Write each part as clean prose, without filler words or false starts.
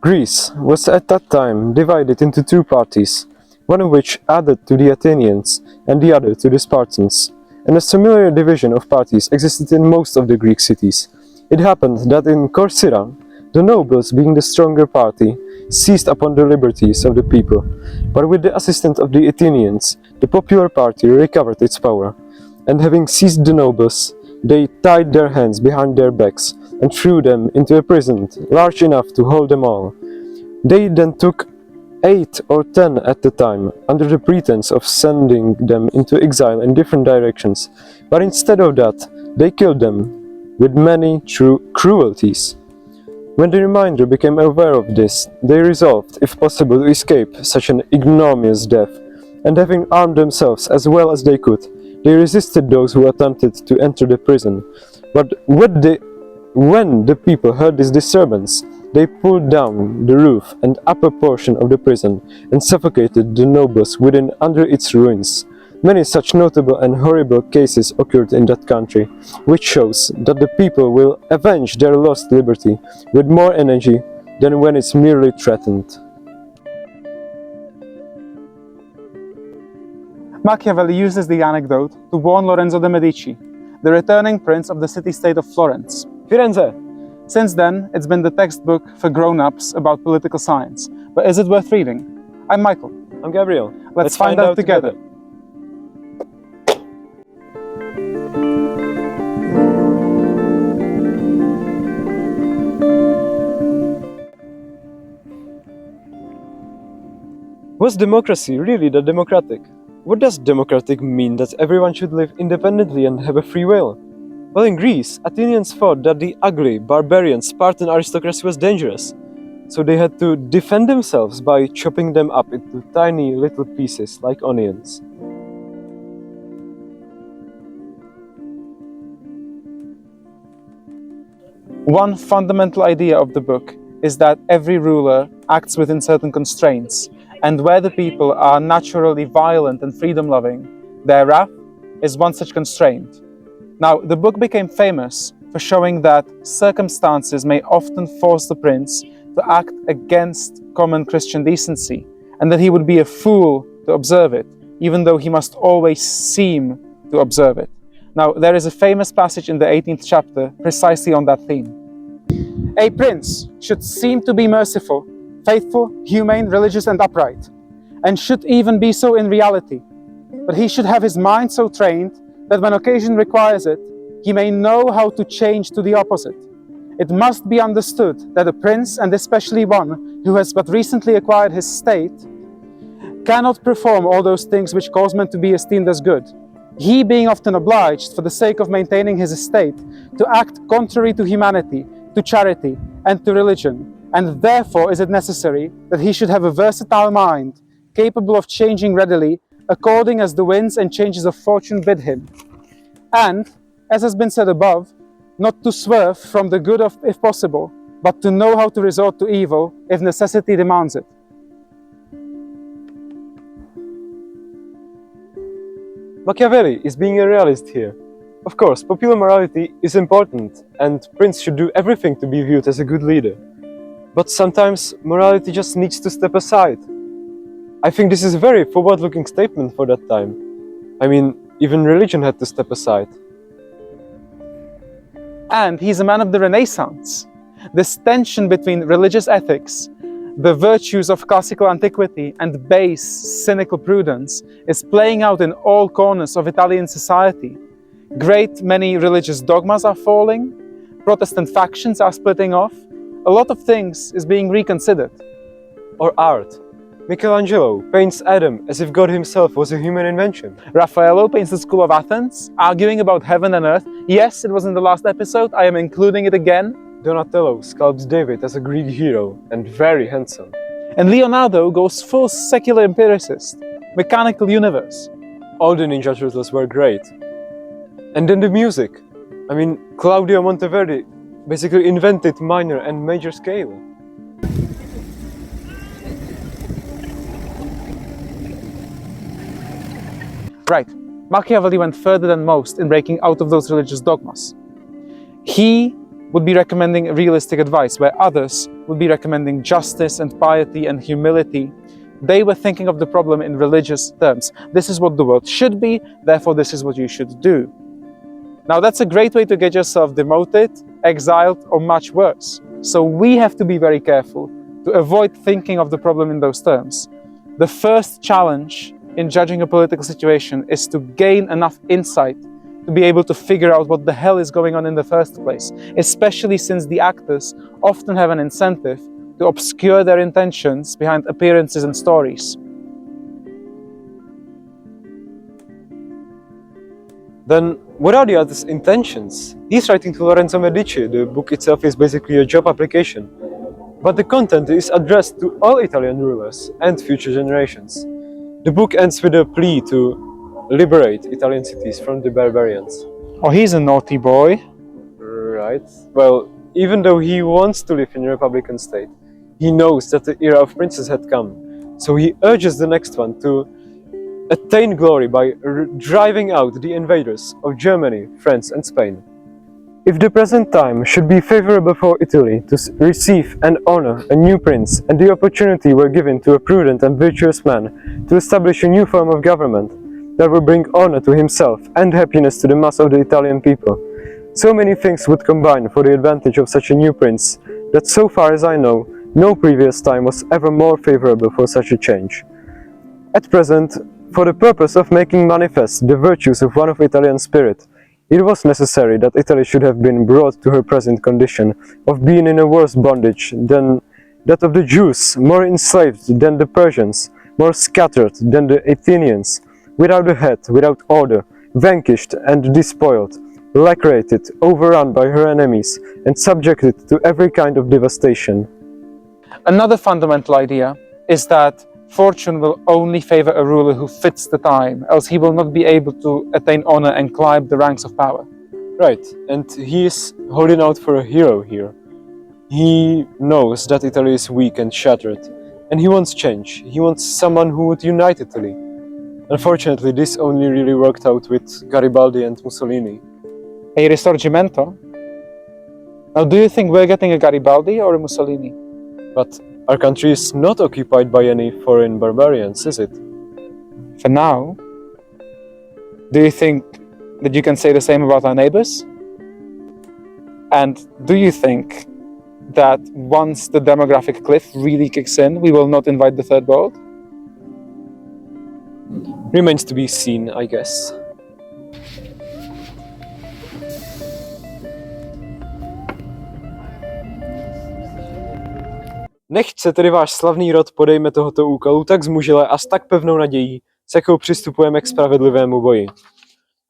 Greece was at that time divided into two parties, one of which added to the Athenians and the other to the Spartans, and a similar division of parties existed in most of the Greek cities. It happened that in Corcyra, the nobles, being the stronger party, seized upon the liberties of the people, but with the assistance of the Athenians, the popular party recovered its power, and having seized the nobles, they tied their hands behind their backs and threw them into a prison large enough to hold them all. They then took 8 or 10 at a time, under the pretense of sending them into exile in different directions, but instead of that, they killed them with many cruelties. When the remainder became aware of this, they resolved, if possible, to escape such an ignominious death, and having armed themselves as well as they could, they resisted those who attempted to enter the prison. But when the people heard this disturbance, they pulled down the roof and upper portion of the prison and suffocated the nobles within under its ruins. Many such notable and horrible cases occurred in that country, which shows that the people will avenge their lost liberty with more energy than when it's merely threatened. Machiavelli uses the anecdote to warn Lorenzo de' Medici, the returning prince of the city-state of Florence. Firenze! Since then, it's been the textbook for grown-ups about political science. But is it worth reading? I'm Michael. I'm Gabriel. Let's find out together. Was democracy really that democratic? What does democratic mean? That everyone should live independently and have a free will? Well, in Greece, Athenians thought that the ugly, barbarian, Spartan aristocracy was dangerous, so they had to defend themselves by chopping them up into tiny little pieces like onions. One fundamental idea of the book is that every ruler acts within certain constraints, and where the people are naturally violent and freedom-loving, their wrath is one such constraint. Now, the book became famous for showing that circumstances may often force the prince to act against common Christian decency, and that he would be a fool to observe it, even though he must always seem to observe it. Now, there is a famous passage in the 18th chapter precisely on that theme. A prince should seem to be merciful, faithful, humane, religious, and upright, and should even be so in reality. But he should have his mind so trained that when occasion requires it, he may know how to change to the opposite. It must be understood that a prince, and especially one who has but recently acquired his state, cannot perform all those things which cause men to be esteemed as good, he being often obliged, for the sake of maintaining his estate, to act contrary to humanity, to charity, and to religion, and therefore is it necessary that he should have a versatile mind, capable of changing readily, according as the winds and changes of fortune bid him, and, as has been said above, not to swerve from the good if possible, but to know how to resort to evil if necessity demands it. Machiavelli is being a realist here. Of course, popular morality is important, and prince should do everything to be viewed as a good leader. But sometimes morality just needs to step aside. I think this is a very forward-looking statement for that time. I mean, even religion had to step aside. And he's a man of the Renaissance. This tension between religious ethics, the virtues of classical antiquity, and base, cynical prudence is playing out in all corners of Italian society. Great many religious dogmas are falling, Protestant factions are splitting off, a lot of things is being reconsidered. Or art. Michelangelo paints Adam as if God himself was a human invention. Raffaello paints the School of Athens, arguing about heaven and earth. Yes, it was in the last episode, I am including it again. Donatello sculpts David as a Greek hero and very handsome. And Leonardo goes full secular empiricist, mechanical universe. All the Ninja Turtles were great. And then the music. I mean, Claudio Monteverdi basically invented minor and major scale. Right, Machiavelli went further than most in breaking out of those religious dogmas. He would be recommending realistic advice, where others would be recommending justice and piety and humility. They were thinking of the problem in religious terms. This is what the world should be, therefore this is what you should do. Now that's a great way to get yourself demoted, exiled, or much worse. So we have to be very careful to avoid thinking of the problem in those terms. The first challenge in judging a political situation is to gain enough insight to be able to figure out what the hell is going on in the first place, especially since the actors often have an incentive to obscure their intentions behind appearances and stories. Then, what are the author's intentions? He's writing to Lorenzo Medici. The book itself is basically a job application. But the content is addressed to all Italian rulers and future generations. The book ends with a plea to liberate Italian cities from the barbarians. Oh, he's a naughty boy. Right. Well, even though he wants to live in a republican state, he knows that the era of princes had come. So he urges the next one to attain glory by driving out the invaders of Germany, France and Spain. If the present time should be favorable for Italy to receive and honor a new prince, and the opportunity were given to a prudent and virtuous man to establish a new form of government that will bring honor to himself and happiness to the mass of the Italian people, so many things would combine for the advantage of such a new prince that, so far as I know, no previous time was ever more favorable for such a change. At present, for the purpose of making manifest the virtues of one of Italian spirit, it was necessary that Italy should have been brought to her present condition of being in a worse bondage than that of the Jews, more enslaved than the Persians, more scattered than the Athenians, without a head, without order, vanquished and despoiled, lacerated, overrun by her enemies, and subjected to every kind of devastation. Another fundamental idea is that fortune will only favor a ruler who fits the time, else he will not be able to attain honor and climb the ranks of power. Right, and he is holding out for a hero here. He knows that Italy is weak and shattered, and he wants change. He wants someone who would unite Italy. Unfortunately, this only really worked out with Garibaldi and Mussolini. A Risorgimento? Now, do you think we're getting a Garibaldi or a Mussolini? But our country is not occupied by any foreign barbarians, is it? For now. Do you think that you can say the same about our neighbors? And do you think that once the demographic cliff really kicks in, we will not invite the third world? Remains to be seen, I guess. Nechť se tedy váš slavný rod podejme tohoto úkolu tak zmužile a s tak pevnou nadějí, s jakou přistupujeme k spravedlivému boji.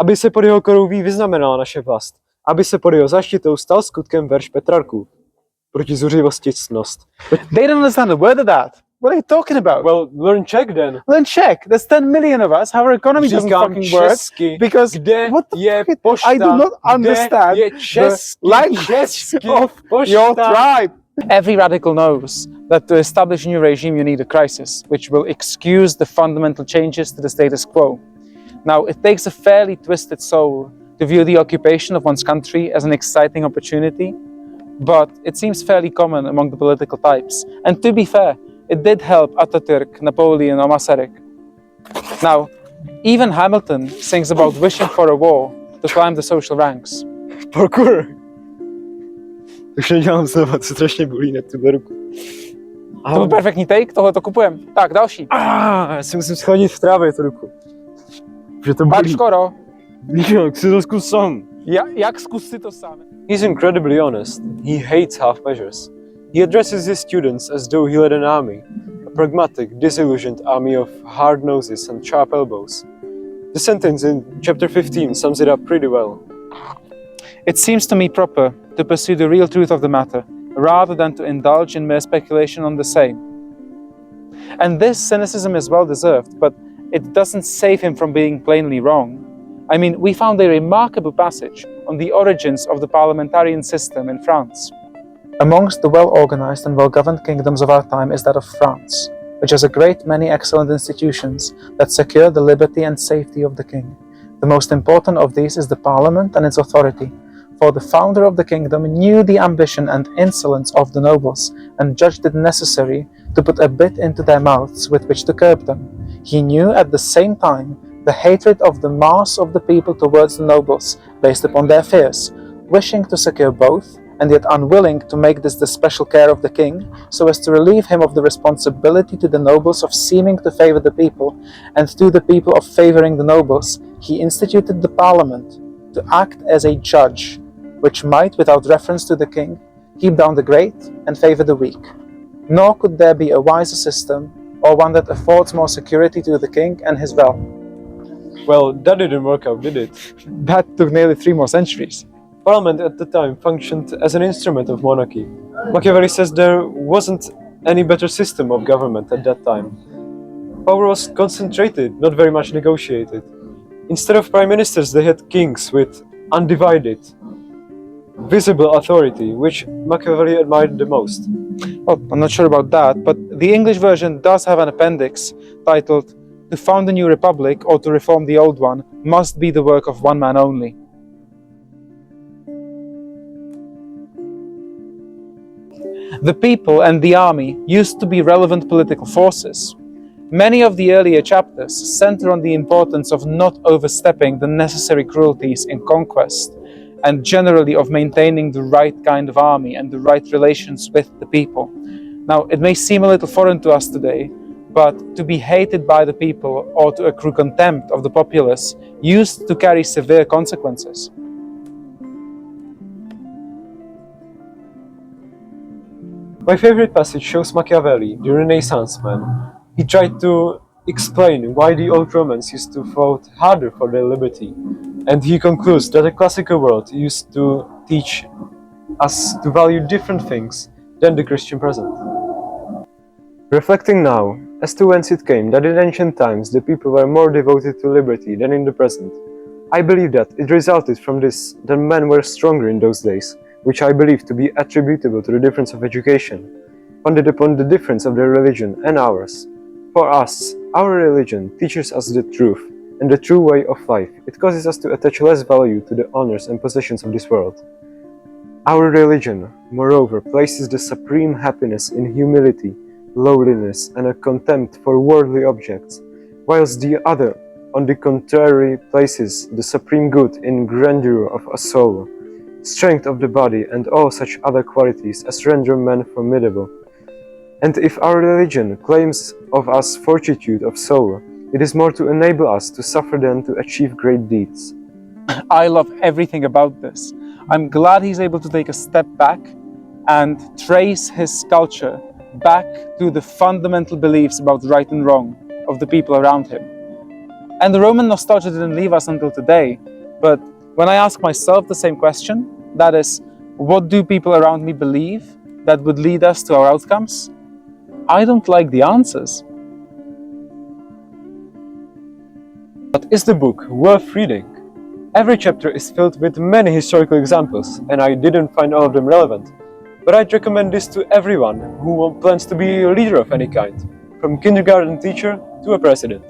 Aby se pod jeho korouví vyznamenala naše vlast, aby se pod jeho zaštitou stal skutkem verš Petrarků. Proti zuřivosti ctnost. They don't understand a word of that. What are you talking about? Well, learn Czech then. Learn Czech. There's 10 million of us. Our economy doesn't fucking work. Because what the je fuck? pošta? I do not understand je the language of your tribe. Every radical knows that to establish a new regime you need a crisis, which will excuse the fundamental changes to the status quo. Now, it takes a fairly twisted soul to view the occupation of one's country as an exciting opportunity, but it seems fairly common among the political types. And to be fair, it did help Atatürk, Napoleon, or Masaryk. Now, even Hamilton sings about wishing for a war to climb the social ranks. Parkour! Už nedělám znova, to strašně bolí na tuhle ruku. To byl perfektní take, tohle to kupujem. Tak, další. Já si musím schodit v trávě tu ruku. Že to bolí. Tak skoro. Jak si to zkus sám. Jak zkus si to sám? He's incredibly honest. He hates half measures. He addresses his students as though he led an army. A pragmatic, disillusioned army of hard noses and sharp elbows. The sentence in chapter 15 sums it up pretty well. It seems to me proper to pursue the real truth of the matter, rather than to indulge in mere speculation on the same. And this cynicism is well deserved, but it doesn't save him from being plainly wrong. I mean, we found a remarkable passage on the origins of the parliamentarian system in France. Amongst the well-organized and well-governed kingdoms of our time is that of France, which has a great many excellent institutions that secure the liberty and safety of the king. The most important of these is the parliament and its authority, For the founder of the kingdom knew the ambition and insolence of the nobles, and judged it necessary to put a bit into their mouths with which to curb them. He knew at the same time the hatred of the mass of the people towards the nobles, based upon their fears, wishing to secure both, and yet unwilling to make this the special care of the king, so as to relieve him of the responsibility to the nobles of seeming to favor the people, and to the people of favoring the nobles. He instituted the parliament to act as a judge, which might, without reference to the king, keep down the great and favor the weak. Nor could there be a wiser system, or one that affords more security to the king and his realm. Well, that didn't work out, did it? That took nearly 3 more centuries. Parliament at the time functioned as an instrument of monarchy. Machiavelli says there wasn't any better system of government at that time. Power was concentrated, not very much negotiated. Instead of prime ministers, they had kings with undivided, visible authority, which Machiavelli admired the most. Well, I'm not sure about that, but the English version does have an appendix titled "To found a new republic or to reform the old one must be the work of one man only." The people and the army used to be relevant political forces. Many of the earlier chapters center on the importance of not overstepping the necessary cruelties in conquest, and generally of maintaining the right kind of army and the right relations with the people. Now, it may seem a little foreign to us today, but to be hated by the people or to accrue contempt of the populace used to carry severe consequences. My favorite passage shows Machiavelli, the Renaissance man. He tried to explain why the old Romans used to fight harder for their liberty, and he concludes that the classical world used to teach us to value different things than the Christian present. Reflecting now as to whence it came that in ancient times the people were more devoted to liberty than in the present, I believe that it resulted from this that men were stronger in those days, which I believe to be attributable to the difference of education, founded upon the difference of their religion and ours. For us, our religion teaches us the truth and the true way of life. It causes us to attach less value to the honors and possessions of this world. Our religion, moreover, places the supreme happiness in humility, lowliness, and a contempt for worldly objects, whilst the other, on the contrary, places the supreme good in grandeur of a soul, strength of the body, and all such other qualities as render man formidable. And if our religion claims of us fortitude of soul, it is more to enable us to suffer than to achieve great deeds. I love everything about this. I'm glad he's able to take a step back and trace his culture back to the fundamental beliefs about right and wrong of the people around him. And the Roman nostalgia didn't leave us until today, but when I ask myself the same question, that is, what do people around me believe that would lead us to our outcomes? I don't like the answers. But is the book worth reading? Every chapter is filled with many historical examples, and I didn't find all of them relevant. But I'd recommend this to everyone who plans to be a leader of any kind, from kindergarten teacher to a president.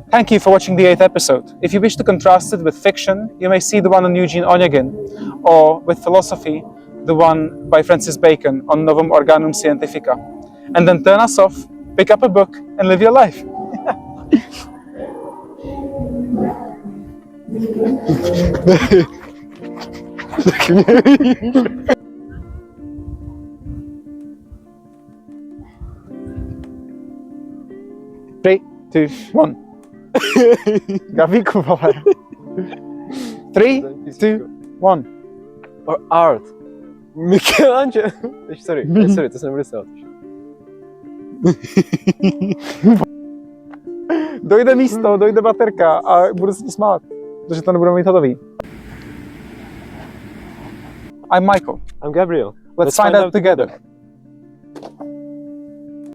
Thank you for watching the 8th episode. If you wish to contrast it with fiction, you may see the one on Eugene Onegin, or with philosophy, the one by Francis Bacon on Novum Organum Scientifica. And then turn us off, pick up a book, and live your life. Three, 2, 1. Gawiku, vole. 3, 2, 1. Or art. Michelangelo. Sorry, to jsem myslel. Dojde místo, dojde baterka a budu se to smát, protože to nebudeme mít hotový. I'm Michael. I'm Gabriel. Let's find out together.